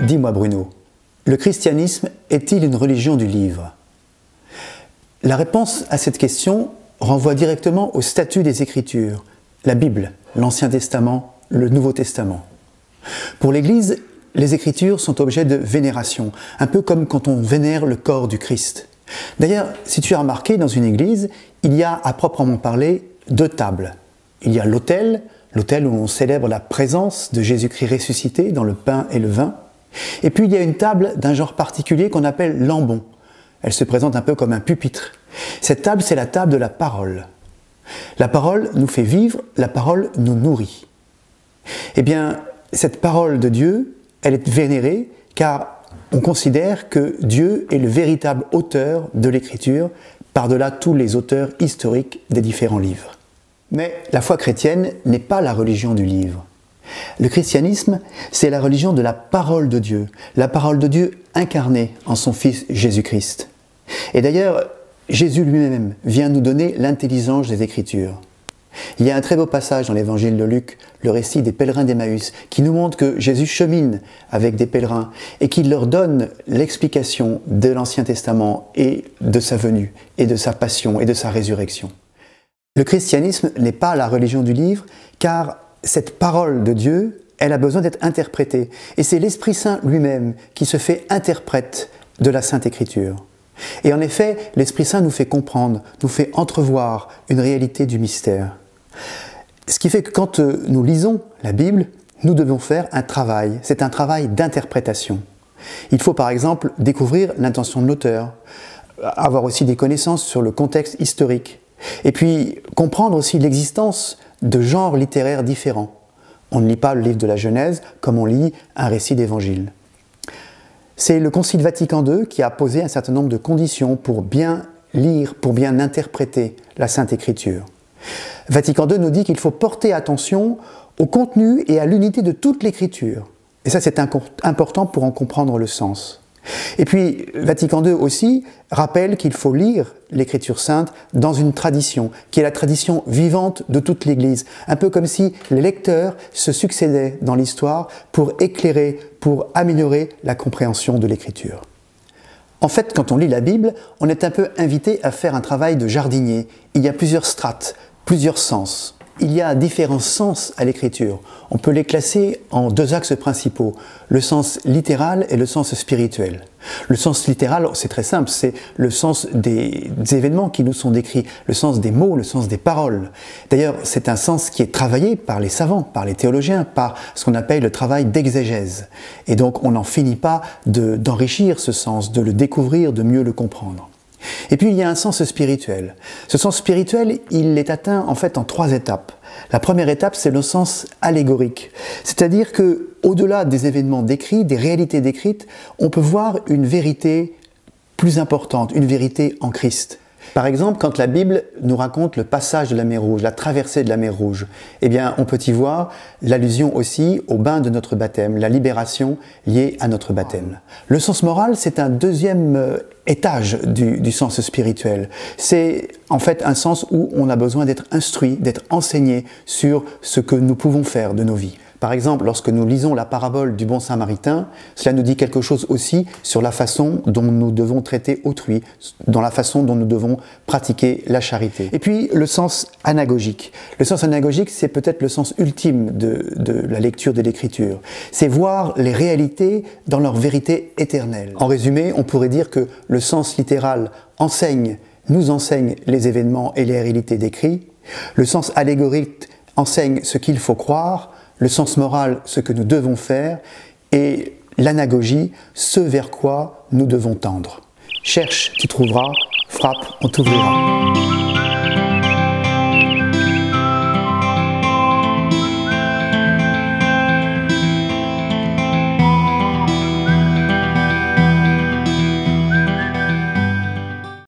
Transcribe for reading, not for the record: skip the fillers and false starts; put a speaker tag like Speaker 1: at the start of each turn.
Speaker 1: Dis-moi Bruno, le christianisme est-il une religion du livre? La réponse à cette question renvoie directement au statut des Écritures, la Bible, l'Ancien Testament, le Nouveau Testament. Pour l'Église, les Écritures sont objets de vénération, un peu comme quand on vénère le corps du Christ. D'ailleurs, si tu as remarqué, dans une église, il y a à proprement parler deux tables. Il y a l'autel où on célèbre la présence de Jésus-Christ ressuscité dans le pain et le vin. Et puis il y a une table d'un genre particulier qu'on appelle l'ambon. Elle se présente un peu comme un pupitre. Cette table, c'est la table de la parole. La parole nous fait vivre, la parole nous nourrit. Eh bien, cette parole de Dieu, elle est vénérée car on considère que Dieu est le véritable auteur de l'Écriture, par-delà tous les auteurs historiques des différents livres. Mais la foi chrétienne n'est pas la religion du livre. Le christianisme, c'est la religion de la parole de Dieu incarnée en son Fils Jésus-Christ. Et d'ailleurs, Jésus lui-même vient nous donner l'intelligence des Écritures. Il y a un très beau passage dans l'évangile de Luc, le récit des pèlerins d'Emmaüs, qui nous montre que Jésus chemine avec des pèlerins et qu'il leur donne l'explication de l'Ancien Testament et de sa venue, et de sa passion et de sa résurrection. Le christianisme n'est pas la religion du livre, car cette parole de Dieu, elle a besoin d'être interprétée. Et c'est l'Esprit Saint lui-même qui se fait interprète de la Sainte Écriture. Et en effet, l'Esprit Saint nous fait comprendre, nous fait entrevoir une réalité du mystère. Ce qui fait que quand nous lisons la Bible, nous devons faire un travail. C'est un travail d'interprétation. Il faut par exemple découvrir l'intention de l'auteur, avoir aussi des connaissances sur le contexte historique, et puis comprendre aussi l'existence de genres littéraires différents. On ne lit pas le livre de la Genèse comme on lit un récit d'évangile. C'est le Concile Vatican II qui a posé un certain nombre de conditions pour bien lire, pour bien interpréter la Sainte Écriture. Vatican II nous dit qu'il faut porter attention au contenu et à l'unité de toute l'Écriture. Et ça, c'est important pour en comprendre le sens. Et puis, Vatican II aussi rappelle qu'il faut lire l'Écriture sainte dans une tradition, qui est la tradition vivante de toute l'Église. Un peu comme si les lecteurs se succédaient dans l'histoire pour éclairer, pour améliorer la compréhension de l'Écriture. En fait, quand on lit la Bible, on est un peu invité à faire un travail de jardinier. Il y a plusieurs strates, plusieurs sens. Il y a différents sens à l'écriture. On peut les classer en deux axes principaux, le sens littéral et le sens spirituel. Le sens littéral, c'est très simple, c'est le sens des événements qui nous sont décrits, le sens des mots, le sens des paroles. D'ailleurs, c'est un sens qui est travaillé par les savants, par les théologiens, par ce qu'on appelle le travail d'exégèse. Et donc, on n'en finit pas d'enrichir ce sens, de le découvrir, de mieux le comprendre. Et puis il y a un sens spirituel. Ce sens spirituel, il est atteint en fait en trois étapes. La première étape, c'est le sens allégorique. C'est-à-dire que, au-delà des événements décrits, des réalités décrites, on peut voir une vérité plus importante, une vérité en Christ. Par exemple, quand la Bible nous raconte le passage de la mer Rouge, la traversée de la mer Rouge, eh bien, on peut y voir l'allusion aussi au bain de notre baptême, la libération liée à notre baptême. Le sens moral, c'est un deuxième étage du sens spirituel. C'est en fait un sens où on a besoin d'être instruit, d'être enseigné sur ce que nous pouvons faire de nos vies. Par exemple, lorsque nous lisons la parabole du bon samaritain, cela nous dit quelque chose aussi sur la façon dont nous devons traiter autrui, dans la façon dont nous devons pratiquer la charité. Et puis, le sens anagogique. Le sens anagogique, c'est peut-être le sens ultime de la lecture de l'Écriture. C'est voir les réalités dans leur vérité éternelle. En résumé, on pourrait dire que le sens littéral nous enseigne les événements et les réalités décrits. Le sens allégorique enseigne ce qu'il faut croire. Le sens moral, ce que nous devons faire, et l'anagogie, ce vers quoi nous devons tendre. Cherche, tu trouveras, frappe, on t'ouvrira.